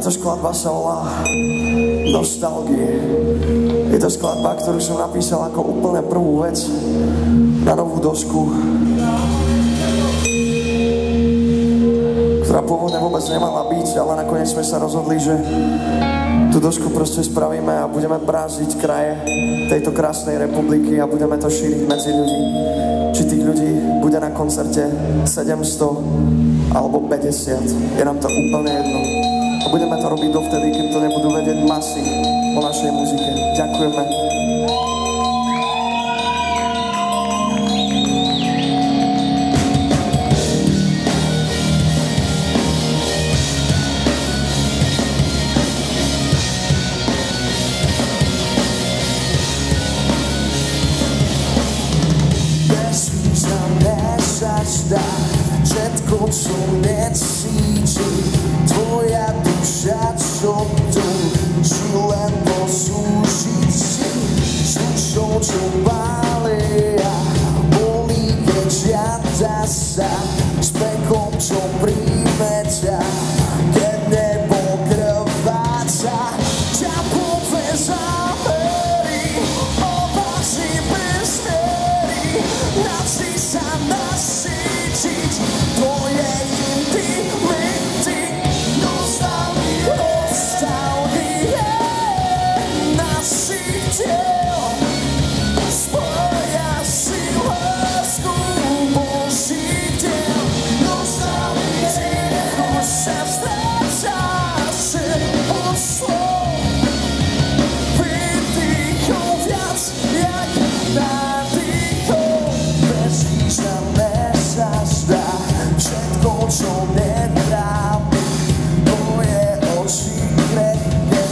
Táto skladba sa volá Nostalgie. Je to skladba, ktorú som napísal ako úplne prvú vec na novú dosku, ktorá pôvodne vôbec nemala byť, ale nakoniec sme sa rozhodli, že tú dosku proste spravíme a budeme bráziť kraje tejto krásnej republiky a budeme to šíriť medzi ľudí. Či tých ľudí bude na koncerte 700 alebo 50, je nám to úplne jedno. A budeme to robiť dovtedy, kým to nebudú vedieť masy o našej muzike. Ďakujeme. Všetko, čo necíti, tvoja duša, čo tu či len poslúžiť si s dušou, čo pália, bolí, keď žiada sa s pechom, čo príjme ťa, keď nebo krváca, ťa povie závery, obáži bez miery, navždy sa nasýtiť tvoje intimity. Nostalgie, nostalgie našich tiel spoja si lásku Božích diel. Nostalgie, už sa strácaš od slov, výdychov viac jak nádychov. Bezvýznamné sa zdá všetko, čo netrápi, tvoje oči krehké,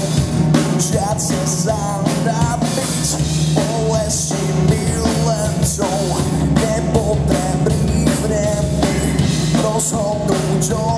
žiace sa nabiť, bolesti milencov, nepotrebných vremí, rozhodnúť o